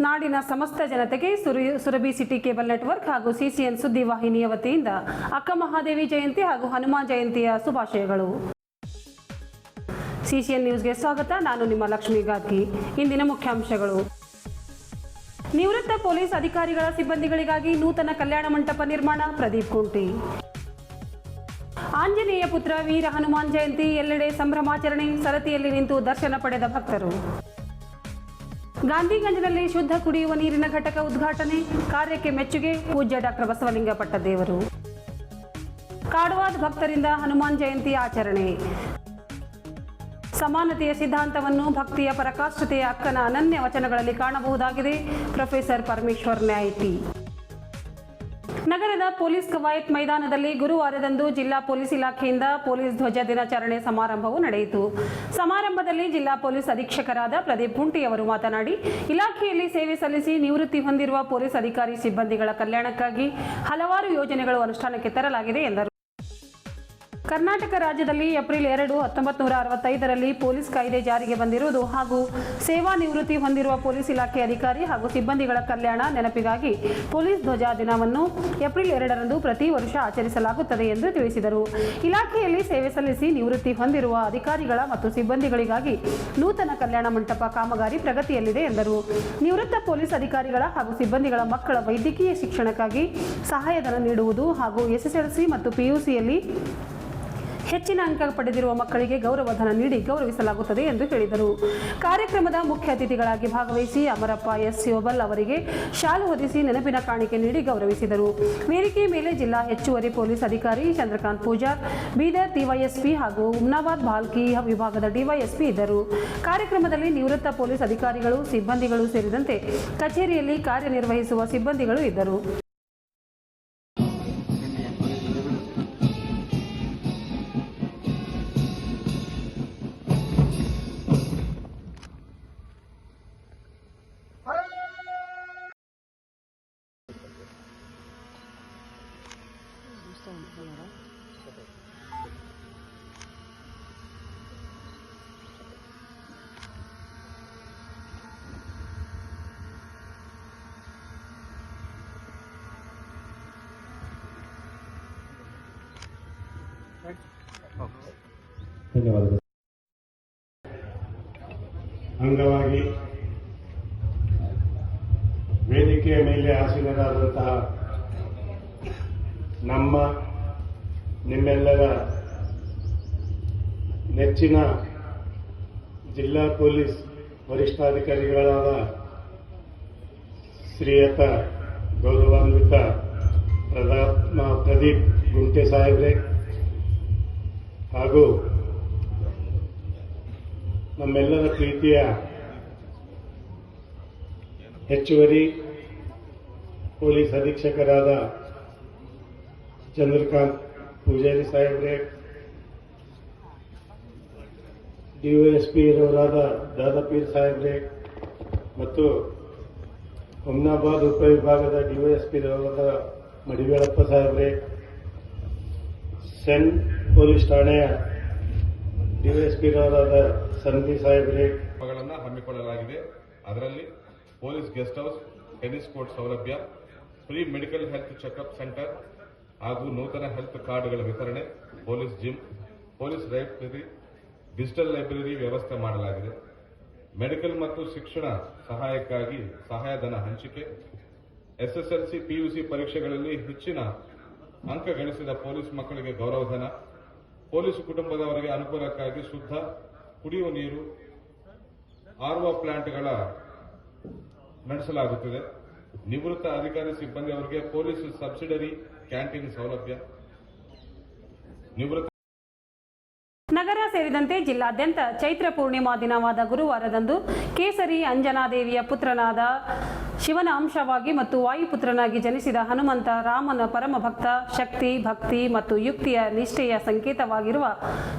ನಾಡಿನ ಸಮಸ್ತ ಜನತೆಗೆ ಸುರಭಿ ಸಿಟಿ ಕೇಬಲ್ ನೆಟ್ವರ್ಕ್ ಹಾಗೂ ಸಿಸಿಎನ್ ಸುದ್ದಿ ವಾಹಿನಿಯ ವತಿಯಿಂದ ಅಕ್ಕ ಮಹಾದೇವಿ ಜಯಂತಿ ಹಾಗೂ ಹನುಮಾನ್ ಜಯಂತಿಯ ಶುಭಾಶಯಗಳು. ಸಿಸಿಎನ್ ನ್ಯೂಸ್ಗೆ ಸ್ವಾಗತ. ನಾನು ನಿಮ್ಮ ಲಕ್ಷ್ಮೀ ಗಾದ್ಗಿ. ಇಂದಿನ ಮುಖ್ಯಾಂಶಗಳು: ನಿವೃತ್ತ ಪೊಲೀಸ್ ಅಧಿಕಾರಿಗಳ ಸಿಬ್ಬಂದಿಗಳಿಗಾಗಿ ನೂತನ ಕಲ್ಯಾಣ ಮಂಟಪ ನಿರ್ಮಾಣ, ಪ್ರದೀಪ್ ಕುಂಟಿ. ಆಂಜನೇಯ ಪುತ್ರ ವೀರ ಹನುಮಾನ್ ಜಯಂತಿ, ಎಲ್ಲೆಡೆ ಸಂಭ್ರಮಾಚರಣೆ, ಸರತಿಯಲ್ಲಿ ನಿಂತು ದರ್ಶನ ಪಡೆದ ಭಕ್ತರು. ಗಾಂಧಿಗಂಜ್ನಲ್ಲಿ ಶುದ್ಧ ಕುಡಿಯುವ ನೀರಿನ ಘಟಕ ಉದ್ಘಾಟನೆ, ಕಾರ್ಯಕ್ಕೆ ಮೆಚ್ಚುಗೆ, ಪೂಜ್ಯ ಡಾಕ್ಟರ್ ಬಸವಲಿಂಗ ಪಟ್ಟದೇವರು. ಕಾಡವಾದ ಭಕ್ತರಿಂದ ಹನುಮಾನ್ ಜಯಂತಿ ಆಚರಣೆ. ಸಮಾನತೆಯ ಸಿದ್ಧಾಂತವನ್ನು ಭಕ್ತಿಯ ಪರಾಕಾಷ್ಠತೆಯ ಅಕ್ಕನ ಅನನ್ಯ ವಚನಗಳಲ್ಲಿ ಕಾಣಬಹುದಾಗಿದೆ. ಪ್ರೊಫೆಸರ್ ಪರಮೇಶ್ವರ್ ನ್ಯಾಯಿತಿ. ನಗರದ ಪೊಲೀಸ್ ಕವಾಯತ್ ಮೈದಾನದಲ್ಲಿ ಗುರುವಾರದಂದು ಜಿಲ್ಲಾ ಪೊಲೀಸ್ ಇಲಾಖೆಯಿಂದ ಪೊಲೀಸ್ ಧ್ವಜ ದಿನಾಚರಣೆ ಸಮಾರಂಭವು ನಡೆಯಿತು. ಸಮಾರಂಭದಲ್ಲಿ ಜಿಲ್ಲಾ ಪೊಲೀಸ್ ಅಧೀಕ್ಷಕರಾದ ಪ್ರದೀಪ್ ಕುಂಟಿ ಅವರು ಮಾತನಾಡಿ, ಇಲಾಖೆಯಲ್ಲಿ ಸೇವೆ ಸಲ್ಲಿಸಿ ನಿವೃತ್ತಿ ಹೊಂದಿರುವ ಪೊಲೀಸ್ ಅಧಿಕಾರಿ ಸಿಬ್ಬಂದಿಗಳ ಕಲ್ಯಾಣಕ್ಕಾಗಿ ಹಲವಾರು ಯೋಜನೆಗಳು ಅನುಷ್ಠಾನಕ್ಕೆ ತರಲಾಗಿದೆ ಎಂದರು. ಕರ್ನಾಟಕ ರಾಜ್ಯದಲ್ಲಿ ಏಪ್ರಿಲ್ 2, 1965ರಲ್ಲಿ ಪೊಲೀಸ್ ಕಾಯ್ದೆ ಜಾರಿಗೆ ಬಂದಿರುವುದು ಹಾಗೂ ಸೇವಾ ನಿವೃತ್ತಿ ಹೊಂದಿರುವ ಪೊಲೀಸ್ ಇಲಾಖೆ ಅಧಿಕಾರಿ ಹಾಗೂ ಸಿಬ್ಬಂದಿಗಳ ಕಲ್ಯಾಣ ನೆನಪಿಗಾಗಿ ಪೊಲೀಸ್ ಧ್ವಜ ದಿನವನ್ನು ಏಪ್ರಿಲ್ 2ರಂದು ಪ್ರತಿ ವರ್ಷ ಆಚರಿಸಲಾಗುತ್ತದೆ ಎಂದು ತಿಳಿಸಿದರು. ಇಲಾಖೆಯಲ್ಲಿ ಸೇವೆ ಸಲ್ಲಿಸಿ ನಿವೃತ್ತಿ ಹೊಂದಿರುವ ಅಧಿಕಾರಿಗಳ ಮತ್ತು ಸಿಬ್ಬಂದಿಗಳಿಗಾಗಿ ನೂತನ ಕಲ್ಯಾಣ ಮಂಟಪ ಕಾಮಗಾರಿ ಪ್ರಗತಿಯಲ್ಲಿದೆ ಎಂದರು. ನಿವೃತ್ತ ಪೊಲೀಸ್ ಅಧಿಕಾರಿಗಳ ಹಾಗೂ ಸಿಬ್ಬಂದಿಗಳ ಮಕ್ಕಳ ವೈದ್ಯಕೀಯ ಶಿಕ್ಷಣಕ್ಕಾಗಿ ಸಹಾಯಧನ ನೀಡುವುದು ಹಾಗೂ ಎಸ್ಎಸ್ಎಲ್ಸಿ ಮತ್ತು ಪಿಯುಸಿಯಲ್ಲಿ ಹೆಚ್ಚಿನ ಅಂಕ ಪಡೆದಿರುವ ಮಕ್ಕಳಿಗೆ ಗೌರವಧನ ನೀಡಿ ಗೌರವಿಸಲಾಗುತ್ತದೆ ಎಂದು ಹೇಳಿದರು. ಕಾರ್ಯಕ್ರಮದ ಮುಖ್ಯ ಅತಿಥಿಗಳಾಗಿ ಭಾಗವಹಿಸಿ ಅಮರಪ್ಪ ಎಸ್ ಯೋಬಲ್ ಅವರಿಗೆ ಶಾಲು ಹೊದಿಸಿ ನೆನಪಿನ ಕಾಣಿಕೆ ನೀಡಿ ಗೌರವಿಸಿದರು. ವೇದಿಕೆ ಮೇಲೆ ಜಿಲ್ಲಾ ಹೆಚ್ಚುವರಿ ಪೊಲೀಸ್ ಅಧಿಕಾರಿ ಚಂದ್ರಕಾಂತ್ ಪೂಜಾರ್, ಬೀದರ್ ಡಿವೈಎಸ್ಪಿ ಹಾಗೂ ಉಮ್ನಾಬಾದ್ ಭಾಲ್ಕಿ ವಿಭಾಗದ ಡಿವೈಎಸ್ಪಿ ಇದ್ದರು. ಕಾರ್ಯಕ್ರಮದಲ್ಲಿ ನಿವೃತ್ತ ಪೊಲೀಸ್ ಅಧಿಕಾರಿಗಳು, ಸಿಬ್ಬಂದಿಗಳು ಸೇರಿದಂತೆ ಕಚೇರಿಯಲ್ಲಿ ಕಾರ್ಯನಿರ್ವಹಿಸುವ ಸಿಬ್ಬಂದಿಗಳು ಇದ್ದರು. ಧನ್ಯವಾದಗಳು. ಅಂಗವಾಗಿ ವೇದಿಕೆಯ ಮೇಲೆ ಆಸೀನರಾದಂತಹ ನಿಮ್ಮೆಲ್ಲರ ನೆಚ್ಚಿನ ಜಿಲ್ಲಾ ಪೊಲೀಸ್ ವರಿಷ್ಠಾಧಿಕಾರಿಗಳಾದ ಶ್ರೀಯುತ ಗೌರವಾನ್ವಿತ ಪ್ರದೀಪ್ ಗುಂಟೆ ಸಾಹೇಬ್ರೆ ಹಾಗೂ ನಮ್ಮೆಲ್ಲರ ಪ್ರೀತಿಯ ಹೆಚ್ಚುವರಿ ಪೊಲೀಸ್ ಅಧೀಕ್ಷಕರಾದ ಚಂದ್ರಕಾಂತ್ ಪೂಜಾರಿ ಸಾಹೇಬ್ರೆ, ಡಿವೈಎಸ್ಪಿ ರವರಾದ ದಾದಾಪೀರ್ ಸಾಹೇಬ್ರೆ ಮತ್ತು ಹುಮ್ನಾಬಾದ್ ಉಪವಿಭಾಗದ ಡಿವೈಎಸ್ಪಿ ರವರಾದ ಮಡಿವೇಳಪ್ಪ ಸಾಹೇಬ್ರೆ, ಸೆನ್ ಪೊಲೀಸ್ ಠಾಣೆಯ ಡಿವೈಎಸ್ಪಿ ರವರಾದ ಸಂಧಿ ಸಾಹೇಬ್ರೆ ಹಮ್ಮಿಕೊಳ್ಳಲಾಗಿದೆ. ಅದರಲ್ಲಿ police guest house, tennis court ಸೌಲಭ್ಯ, free medical health checkup centre ಹಾಗೂ ನೂತನ ಹೆಲ್ತ್ ಕಾರ್ಡ್ಗಳ ವಿತರಣೆ, police gym, police library, digital library ವ್ಯವಸ್ಥೆ ಮಾಡಲಾಗಿದೆ. ಮೆಡಿಕಲ್ ಮತ್ತು ಶಿಕ್ಷಣ ಸಹಾಯಕ್ಕಾಗಿ ಸಹಾಯಧನ ಹಂಚಿಕೆ, ಎಸ್ಎಸ್ಎಲ್ಸಿ ಪಿಯುಸಿ ಪರೀಕ್ಷೆಗಳಲ್ಲಿ ಹೆಚ್ಚಿನ ಅಂಕ ಗಳಿಸಿದ ಪೊಲೀಸ್ ಮಕ್ಕಳಿಗೆ ಗೌರವಧನ, ಪೊಲೀಸ್ ಕುಟುಂಬದವರಿಗೆ ಅನುಕೂಲಕ್ಕಾಗಿ ಶುದ್ಧ ಕುಡಿಯುವ ನೀರು, ಆರ್ಒ ಪ್ಲಾಂಟ್ಗಳ ನಡೆಸಲಾಗುತ್ತದೆ. ನಿವೃತ್ತ ಅಧಿಕಾರಿ ಸಿಬ್ಬಂದಿಯವರಿಗೆ ಪೊಲೀಸ್ ಸಬ್ಸಿಡರಿ ಕ್ಯಾಂಟೀನ್ ಸೌಲಭ್ಯ. ನಗರ ಸೇರಿದಂತೆ ಜಿಲ್ಲಾದ್ಯಂತ ಚೈತ್ರ ಪೂರ್ಣಿಮಾ ದಿನವಾದ ಗುರುವಾರದಂದು ಕೇಸರಿ ಅಂಜನಾದೇವಿಯ ಪುತ್ರನಾದ ಶಿವನ ಅಂಶವಾಗಿ ಮತ್ತು ವಾಯುಪುತ್ರನಾಗಿ ಜನಿಸಿದ ಹನುಮಂತ ರಾಮನ ಪರಮ ಭಕ್ತ, ಶಕ್ತಿ, ಭಕ್ತಿ ಮತ್ತು ಯುಕ್ತಿಯ ನಿಷ್ಠೆಯ ಸಂಕೇತವಾಗಿರುವ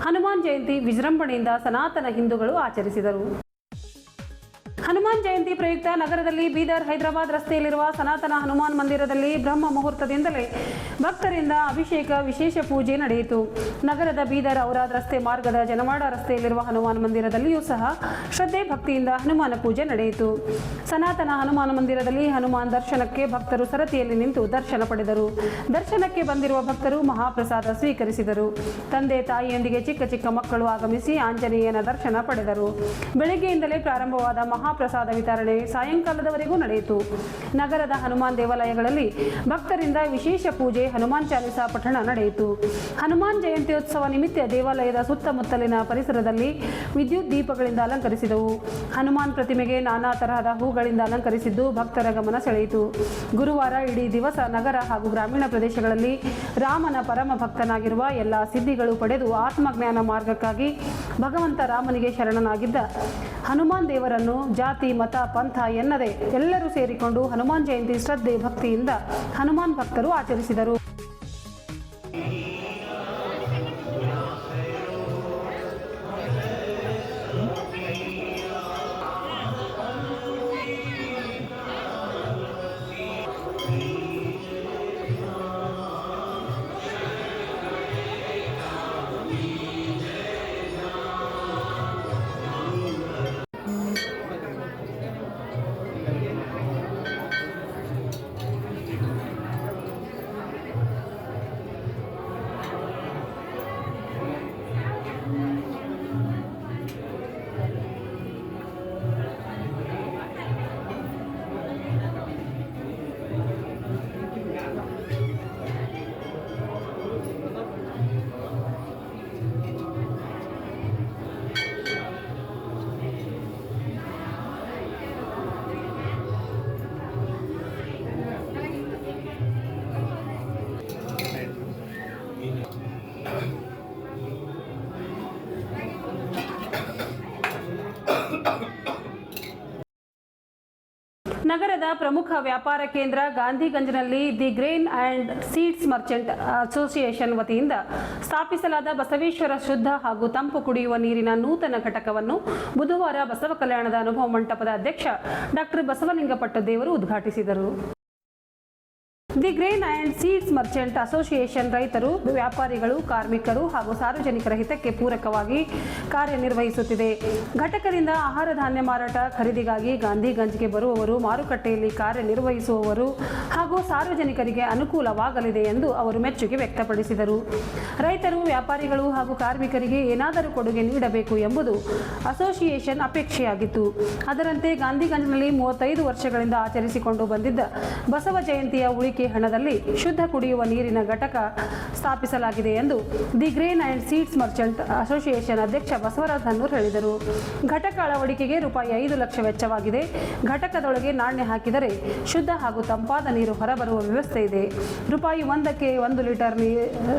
ಹನುಮಾನ್ ಜಯಂತಿ ವಿಜೃಂಭಣೆಯಿಂದ ಸನಾತನ ಹಿಂದೂಗಳು ಆಚರಿಸಿದರು. ಹನುಮಾನ್ ಜಯಂತಿ ಪ್ರಯುಕ್ತ ನಗರದಲ್ಲಿ ಬೀದರ್ ಹೈದರಾಬಾದ್ ರಸ್ತೆಯಲ್ಲಿರುವ ಸನಾತನ ಹನುಮಾನ್ ಮಂದಿರದಲ್ಲಿ ಬ್ರಹ್ಮ ಮುಹೂರ್ತದಿಂದಲೇ ಭಕ್ತರಿಂದ ಅಭಿಷೇಕ ವಿಶೇಷ ಪೂಜೆ ನಡೆಯಿತು. ನಗರದ ಬೀದರ್ ಔರಾದ್ ರಸ್ತೆ ಮಾರ್ಗದ ಜನವಾಡ ರಸ್ತೆಯಲ್ಲಿರುವ ಹನುಮಾನ್ ಮಂದಿರದಲ್ಲಿಯೂ ಸಹ ಶ್ರದ್ಧೆ ಭಕ್ತಿಯಿಂದ ಹನುಮಾನ ಪೂಜೆ ನಡೆಯಿತು. ಸನಾತನ ಹನುಮಾನ್ ಮಂದಿರದಲ್ಲಿ ಹನುಮಾನ್ ದರ್ಶನಕ್ಕೆ ಭಕ್ತರು ಸರತಿಯಲ್ಲಿ ನಿಂತು ದರ್ಶನ ಪಡೆದರು. ದರ್ಶನಕ್ಕೆ ಬಂದಿರುವ ಭಕ್ತರು ಮಹಾಪ್ರಸಾದ ಸ್ವೀಕರಿಸಿದರು. ತಂದೆ ತಾಯಿಯೊಂದಿಗೆ ಚಿಕ್ಕ ಚಿಕ್ಕ ಮಕ್ಕಳು ಆಗಮಿಸಿ ಆಂಜನೇಯನ ದರ್ಶನ ಪಡೆದರು. ಬೆಳಗ್ಗೆಯಿಂದಲೇ ಪ್ರಾರಂಭವಾದ ಮಹಾಪ್ರಸಾದ ವಿತರಣೆ ಸಾಯಂಕಾಲದವರೆಗೂ ನಡೆಯಿತು. ನಗರದ ಹನುಮಾನ್ ದೇವಾಲಯಗಳಲ್ಲಿ ಭಕ್ತರಿಂದ ವಿಶೇಷ ಪೂಜೆ, ಹನುಮಾನ್ ಚಾಲಿಸಾ ಪಠಣ ನಡೆಯಿತು. ಹನುಮಾನ್ ಜಯಂತ್ಯೋತ್ಸವ ನಿಮಿತ್ತ ದೇವಾಲಯದ ಸುತ್ತಮುತ್ತಲಿನ ಪರಿಸರದಲ್ಲಿ ವಿದ್ಯುತ್ ದೀಪಗಳಿಂದ ಅಲಂಕರಿಸಿದವು. ಹನುಮಾನ್ ಪ್ರತಿಮೆಗೆ ನಾನಾ ತರಹದ ಹೂಗಳಿಂದ ಅಲಂಕರಿಸಿದ್ದು ಭಕ್ತರ ಗಮನ ಸೆಳೆಯಿತು. ಗುರುವಾರ ಇಡೀ ದಿವಸ ನಗರ ಹಾಗೂ ಗ್ರಾಮೀಣ ಪ್ರದೇಶಗಳಲ್ಲಿ ರಾಮನ ಪರಮ ಭಕ್ತನಾಗಿರುವ ಎಲ್ಲ ಸಿದ್ಧಿಗಳು ಪಡೆದು ಆತ್ಮಜ್ಞಾನ ಮಾರ್ಗಕ್ಕಾಗಿ ಭಗವಂತ ರಾಮನಿಗೆ ಶರಣನಾಗಿದ್ದ ಹನುಮಾನ್ ದೇವರನ್ನು ಜಾತಿ, ಮತ, ಪಂಥ ಎನ್ನದೆ ಎಲ್ಲರೂ ಸೇರಿಕೊಂಡು ಹನುಮಾನ್ ಜಯಂತಿ ಶ್ರದ್ಧೆ ಭಕ್ತಿಯಿಂದ ಹನುಮಾನ್ ಭಕ್ತರು ಆಚರಿಸಿದರು. ನಗರದ ಪ್ರಮುಖ ವ್ಯಾಪಾರ ಕೇಂದ್ರ ಗಾಂಧಿಗಂಜ್ನಲ್ಲಿ the grain and seeds merchant association ವತಿಯಿಂದ ಸ್ಥಾಪಿಸಲಾದ ಬಸವೇಶ್ವರ ಶುದ್ಧ ಹಾಗೂ ತಂಪು ಕುಡಿಯುವ ನೀರಿನ ನೂತನ ಘಟಕವನ್ನು ಬುಧವಾರ ಬಸವ ಕಲ್ಯಾಣದ ಅನುಭವ ಮಂಟಪದ ಅಧ್ಯಕ್ಷ ಡಾಕ್ಟರ್ ಬಸವಲಿಂಗಪಟ್ಟದೇವರು ಉದ್ಘಾಟಿಸಿದರು. The grain and seeds merchant association ರೈತರು, ವ್ಯಾಪಾರಿಗಳು, ಕಾರ್ಮಿಕರು ಹಾಗೂ ಸಾರ್ವಜನಿಕರ ಹಿತಕ್ಕೆ ಪೂರಕವಾಗಿ ಕಾರ್ಯನಿರ್ವಹಿಸುತ್ತಿದೆ. ಘಟಕದಿಂದ ಆಹಾರ ಧಾನ್ಯ ಮಾರಾಟ ಖರೀದಿಗಾಗಿ ಗಾಂಧಿಗಂಜ್ಗೆ ಬರುವವರು, ಮಾರುಕಟ್ಟೆಯಲ್ಲಿ ಕಾರ್ಯನಿರ್ವಹಿಸುವವರು ಹಾಗೂ ಸಾರ್ವಜನಿಕರಿಗೆ ಅನುಕೂಲವಾಗಲಿದೆ ಎಂದು ಅವರು ಮೆಚ್ಚುಗೆ ವ್ಯಕ್ತಪಡಿಸಿದರು. ರೈತರು, ವ್ಯಾಪಾರಿಗಳು ಹಾಗೂ ಕಾರ್ಮಿಕರಿಗೆ ಏನಾದರೂ ಕೊಡುಗೆ ನೀಡಬೇಕು ಎಂಬುದು ಅಸೋಸಿಯೇಷನ್ ಅಪೇಕ್ಷೆಯಾಗಿತ್ತು. ಅದರಂತೆ ಗಾಂಧಿಗಂಜ್ನಲ್ಲಿ 35 ವರ್ಷಗಳಿಂದ ಆಚರಿಸಿಕೊಂಡು ಬಂದಿದ್ದ ಬಸವ ಜಯಂತಿಯ ಉಳಿಕೆ ಹಣದಲ್ಲಿ ಶುದ್ಧ ಕುಡಿಯುವ ನೀರಿನ ಘಟಕ ಸ್ಥಾಪಿಸಲಾಗಿದೆ ಎಂದು the grain and seeds merchant association ಅಧ್ಯಕ್ಷ ಬಸವರಾಜ್ ಹನ್ನೂರ್ ಹೇಳಿದರು. ಘಟಕ ಅಳವಡಿಕೆಗೆ ರೂಪಾಯಿ 5 ಲಕ್ಷ ವೆಚ್ಚವಾಗಿದೆ. ಘಟಕದೊಳಗೆ ನಾಣ್ಯ ಹಾಕಿದರೆ ಶುದ್ಧ ಹಾಗೂ ತಂಪಾದ ನೀರು ಹೊರಬರುವ ವ್ಯವಸ್ಥೆ ಇದೆ. ರೂಪಾಯಿ 1ಕ್ಕೆ 1 ಲೀಟರ್,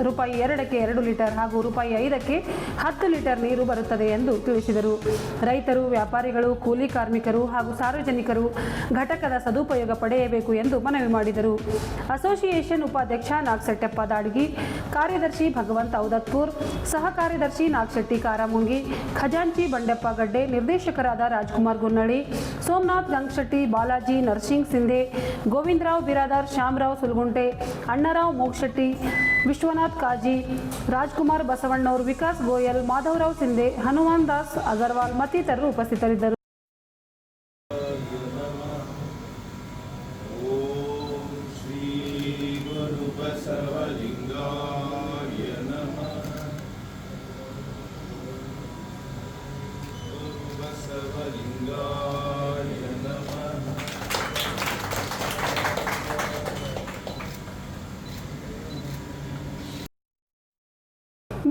ರೂಪಾಯಿ 2ಕ್ಕೆ 2 ಲೀಟರ್ ಹಾಗೂ ರೂಪಾಯಿ 5ಕ್ಕೆ 10 ಲೀಟರ್ ನೀರು ಬರುತ್ತದೆ ಎಂದು ತಿಳಿಸಿದರು. ರೈತರು, ವ್ಯಾಪಾರಿಗಳು, ಕೂಲಿ ಕಾರ್ಮಿಕರು ಹಾಗೂ ಸಾರ್ವಜನಿಕರು ಘಟಕದ ಸದುಪಯೋಗ ಪಡೆಯಬೇಕು ಎಂದು ಮನವಿ ಮಾಡಿದರು. ಅಸೋಸಿಯೇಷನ್ ಉಪಾಧ್ಯಕ್ಷ ನಾಗಸೆಟ್ಟಪ್ಪ ದಾಡಗಿ, ಕಾರ್ಯದರ್ಶಿ ಭಗವಂತ ಔದತ್ಪುರ್, ಸಹ ಕಾರ್ಯದರ್ಶಿ ನಾಗಶೆಟ್ಟಿ ಕಾರಮುಂಗಿ, ಖಜಾಂಚಿ ಬಂಡೆಪ್ಪ ಗಡ್ಡೆ, ನಿರ್ದೇಶಕರಾದ ರಾಜ್ಕುಮಾರ್ ಗುನ್ನಳ್ಳಿ, ಸೋಮನಾಥ್ ಗಂಗಶೆಟ್ಟಿ, ಬಾಲಾಜಿ ನರ್ಸಿಂಗ್ ಸಿಂಧೆ, ಗೋವಿಂದರಾವ್ ಬಿರಾದಾರ್, ಶ್ಯಾಮರಾವ್ ಸುಲ್ಗುಂಟೆ, ಅಣ್ಣರಾವ್ ಮೋಗಶೆಟ್ಟಿ, ವಿಶ್ವನಾಥ್ ಕಾಜಿ, ರಾಜ್ಕುಮಾರ್ ಬಸವಣ್ಣವ್ರ, ವಿಕಾಸ್ ಗೋಯಲ್, ಮಾಧವರಾವ್ ಸಿಂಧೆ, ಹನುಮಾನ್ ದಾಸ್ ಅಗರ್ವಾಲ್ ಮತ್ತಿತರರು ಉಪಸ್ಥಿತರಿದ್ದರು.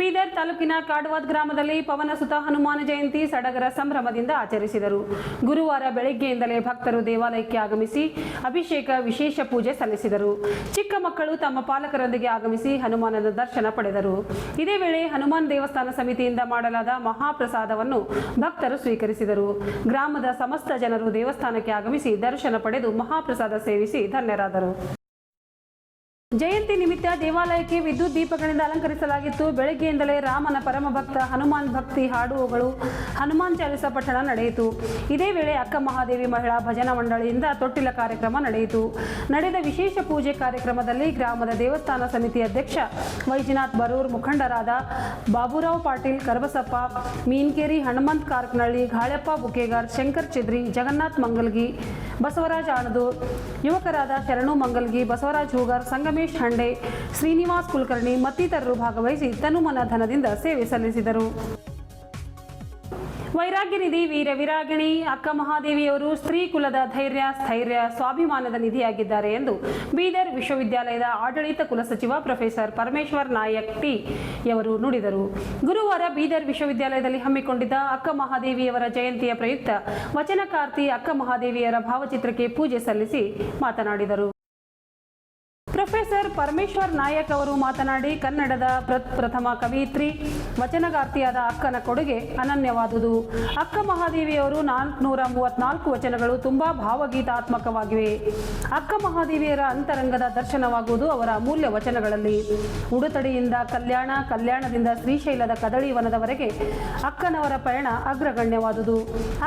ಬೀದರ್ ತಾಲೂಕಿನ ಕಾಡವಾದ್ ಗ್ರಾಮದಲ್ಲಿ ಪವನಸುತ ಹನುಮಾನ ಜಯಂತಿ ಸಡಗರ ಸಂಭ್ರಮದಿಂದ ಆಚರಿಸಿದರು. ಗುರುವಾರ ಬೆಳಗ್ಗೆಯಿಂದಲೇ ಭಕ್ತರು ದೇವಾಲಯಕ್ಕೆ ಆಗಮಿಸಿ ಅಭಿಷೇಕ, ವಿಶೇಷ ಪೂಜೆ ಸಲ್ಲಿಸಿದರು. ಚಿಕ್ಕ ಮಕ್ಕಳು ತಮ್ಮ ಪಾಲಕರೊಂದಿಗೆ ಆಗಮಿಸಿ ಹನುಮಾನನ ದರ್ಶನ ಪಡೆದರು. ಇದೇ ವೇಳೆ ಹನುಮಾನ್ ದೇವಸ್ಥಾನ ಸಮಿತಿಯಿಂದ ಮಾಡಲಾದ ಮಹಾಪ್ರಸಾದವನ್ನು ಭಕ್ತರು ಸ್ವೀಕರಿಸಿದರು. ಗ್ರಾಮದ ಸಮಸ್ತ ಜನರು ದೇವಸ್ಥಾನಕ್ಕೆ ಆಗಮಿಸಿ ದರ್ಶನ ಪಡೆದು ಮಹಾಪ್ರಸಾದ ಸೇವಿಸಿ ಧನ್ಯರಾದರು. ಜಯಂತಿ ನಿಮಿತ್ತ ದೇವಾಲಯಕ್ಕೆ ವಿದ್ಯುತ್ ದೀಪಗಳಿಂದ ಅಲಂಕರಿಸಲಾಗಿತ್ತು. ಬೆಳಗ್ಗೆಯಿಂದಲೇ ರಾಮನ ಪರಮ ಭಕ್ತ ಹನುಮಾನ್ ಭಕ್ತಿ ಹಾಡುಗಳು, ಹನುಮಾನ್ ಚಾಲಿಸ ಪಠಣ ನಡೆಯಿತು. ಇದೇ ವೇಳೆ ಅಕ್ಕ ಮಹಾದೇವಿ ಮಹಿಳಾ ಭಜನಾ ಮಂಡಳಿಯಿಂದ ತೊಟ್ಟಿಲ ಕಾರ್ಯಕ್ರಮ ನಡೆಯಿತು. ನಡೆದ ವಿಶೇಷ ಪೂಜೆ ಕಾರ್ಯಕ್ರಮದಲ್ಲಿ ಗ್ರಾಮದ ದೇವಸ್ಥಾನ ಸಮಿತಿ ಅಧ್ಯಕ್ಷ ವೈಜನಾಥ್ ಬರೂರ್, ಮುಖಂಡರಾದ ಬಾಬುರಾವ್ ಪಾಟೀಲ್ ಕರಬಸಪ್ಪ, ಮೀನ್ಕೇರಿ, ಹನುಮಂತ್ ಕಾರ್ಕನಹಳ್ಳಿ, ಗಾಳ್ಯಪ್ಪ ಬುಕೇಗಾರ್, ಶಂಕರ್ ಚಿದ್ರಿ, ಜಗನ್ನಾಥ್ ಮಂಗಲ್ಗಿ, ಬಸವರಾಜ್ ಆಣದೂರ್, ಯುವಕರಾದ ಶರಣು ಮಂಗಲ್ಗಿ, ಬಸವರಾಜ್ ಹೂಗಾರ್, ಸಂಗಮೇಶ್ ಹಂಡೆ, ಶ್ರೀನಿವಾಸ್ ಕುಲಕರ್ಣಿ ಮತ್ತಿತರರು ಭಾಗವಹಿಸಿ ತನುಮನ ಧನದಿಂದ ಸೇವೆ ಸಲ್ಲಿಸಿದರು. ವೈರಾಗ್ಯ ನಿಧಿ ವೀರ ವಿರಾಗಿಣಿ ಅಕ್ಕ ಮಹಾದೇವಿಯವರು ಸ್ತ್ರೀ ಕುಲದ ಧೈರ್ಯ, ಸ್ಥೈರ್ಯ, ಸ್ವಾಭಿಮಾನದ ನಿಧಿಯಾಗಿದ್ದಾರೆ ಎಂದು ಬೀದರ್ ವಿಶ್ವವಿದ್ಯಾಲಯದ ಆಡಳಿತ ಕುಲಸಚಿವ ಪ್ರೊಫೆಸರ್ ಪರಮೇಶ್ವರ್ ನಾಯಕ್ ಟಿ ಯವರು ನುಡಿದರು. ಗುರುವಾರ ಬೀದರ್ ವಿಶ್ವವಿದ್ಯಾಲಯದಲ್ಲಿ ಹಮ್ಮಿಕೊಂಡಿದ್ದ ಅಕ್ಕ ಮಹಾದೇವಿಯವರ ಜಯಂತಿಯ ಪ್ರಯುಕ್ತ ವಚನಕಾರ್ತಿ ಅಕ್ಕ ಮಹಾದೇವಿಯರ ಭಾವಚಿತ್ರಕ್ಕೆ ಪೂಜೆ ಸಲ್ಲಿಸಿ ಮಾತನಾಡಿದರು. ಪ್ರೊಫೆಸರ್ ಪರಮೇಶ್ವರ್ ನಾಯಕ್ ಅವರು ಮಾತನಾಡಿ, ಕನ್ನಡದ ಪ್ರಥಮ ಕವಿಯಿತ್ರಿ, ವಚನಗಾರ್ತಿಯಾದ ಅಕ್ಕನ ಕೊಡುಗೆ ಅನನ್ಯವಾದುದು. ಅಕ್ಕ ಮಹಾದೇವಿಯವರು 434 ವಚನಗಳು ತುಂಬಾ ಭಾವಗೀತಾತ್ಮಕವಾಗಿವೆ. ಅಕ್ಕ ಮಹಾದೇವಿಯರ ಅಂತರಂಗದ ದರ್ಶನವಾಗುವುದು ಅವರ ಅಮೂಲ್ಯ ವಚನಗಳಲ್ಲಿ. ಉಡುತಡಿಯಿಂದ ಕಲ್ಯಾಣ, ಕಲ್ಯಾಣದಿಂದ ಶ್ರೀಶೈಲದ ಕದಳಿವನದವರೆಗೆ ಅಕ್ಕನವರ ಪಯಣ ಅಗ್ರಗಣ್ಯವಾದುದು.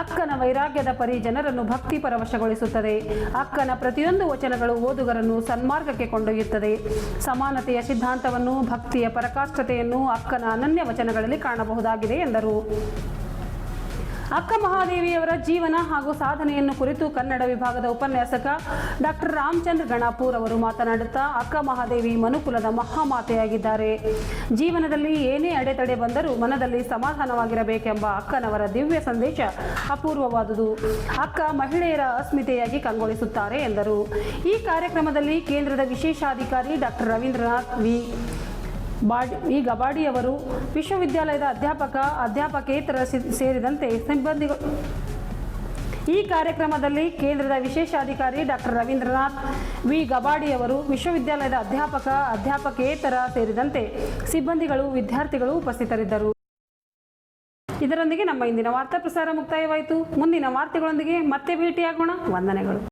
ಅಕ್ಕನ ವೈರಾಗ್ಯದ ಪರಿ ಜನರನ್ನು ಭಕ್ತಿ ಪರವಶಗೊಳಿಸುತ್ತದೆ. ಅಕ್ಕನ ಪ್ರತಿಯೊಂದು ವಚನಗಳು ಓದುಗರನ್ನು ಸನ್ಮಾರ್ಗಕ್ಕೆ ಕೊಂಡೊಯ್ಯುತ್ತದೆ. ಸಮಾನತೆಯ ಸಿದ್ಧಾಂತವನ್ನು, ಭಕ್ತಿಯ ಪರಾಕಾಷ್ಠತೆಯನ್ನು ಅಕ್ಕನ ಅನನ್ಯ ವಚನಗಳಲ್ಲಿ ಕಾಣಬಹುದಾಗಿದೆ ಎಂದರು. ಅಕ್ಕ ಮಹಾದೇವಿಯವರ ಜೀವನ ಹಾಗೂ ಸಾಧನೆಯನ್ನು ಕುರಿತು ಕನ್ನಡ ವಿಭಾಗದ ಉಪನ್ಯಾಸಕ ಡಾಕ್ಟರ್ ರಾಮಚಂದ್ರ ಗಣಾಪುರ್ ಅವರು ಮಾತನಾಡುತ್ತಾ, ಅಕ್ಕ ಮಹಾದೇವಿ ಮನುಕುಲದ ಮಹಾಮಾತೆಯಾಗಿದ್ದಾರೆ. ಜೀವನದಲ್ಲಿ ಏನೇ ಅಡೆತಡೆ ಬಂದರೂ ಮನದಲ್ಲಿ ಸಮಾಧಾನವಾಗಿರಬೇಕೆಂಬ ಅಕ್ಕನವರ ದಿವ್ಯ ಸಂದೇಶ ಅಪೂರ್ವವಾದುದು. ಅಕ್ಕ ಮಹಿಳೆಯರ ಅಸ್ಮಿತೆಯಾಗಿ ಕಂಗೊಳಿಸುತ್ತಾರೆ ಎಂದರು. ಈ ಕಾರ್ಯಕ್ರಮದಲ್ಲಿ ಕೇಂದ್ರದ ವಿಶೇಷಾಧಿಕಾರಿ ಡಾಕ್ಟರ್ ರವೀಂದ್ರನಾಥ್ ವಿ ಗಬಾಡಿಯವರು, ವಿಶ್ವವಿದ್ಯಾಲಯದ ಅಧ್ಯಾಪಕೇತರ ಸೇರಿದಂತೆ ಸಿಬ್ಬಂದಿಗಳು. ಈ ಕಾರ್ಯಕ್ರಮದಲ್ಲಿ ಕೇಂದ್ರದ ವಿಶೇಷಾಧಿಕಾರಿ ಡಾಕ್ಟರ್ ರವೀಂದ್ರನಾಥ್ ವಿ ಗಬಾಡಿಯವರು, ವಿಶ್ವವಿದ್ಯಾಲಯದ ಅಧ್ಯಾಪಕೇತರ ಸೇರಿದಂತೆ ಸಿಬ್ಬಂದಿಗಳು, ವಿದ್ಯಾರ್ಥಿಗಳು ಉಪಸ್ಥಿತರಿದ್ದರು. ಇದರೊಂದಿಗೆ ನಮ್ಮ ಇಂದಿನ ವಾರ್ತಾ ಪ್ರಸಾರ ಮುಕ್ತಾಯವಾಯಿತು. ಮುಂದಿನ ವಾರ್ತೆಗಳೊಂದಿಗೆ ಮತ್ತೆ ಭೇಟಿಯಾಗೋಣ. ವಂದನೆಗಳು.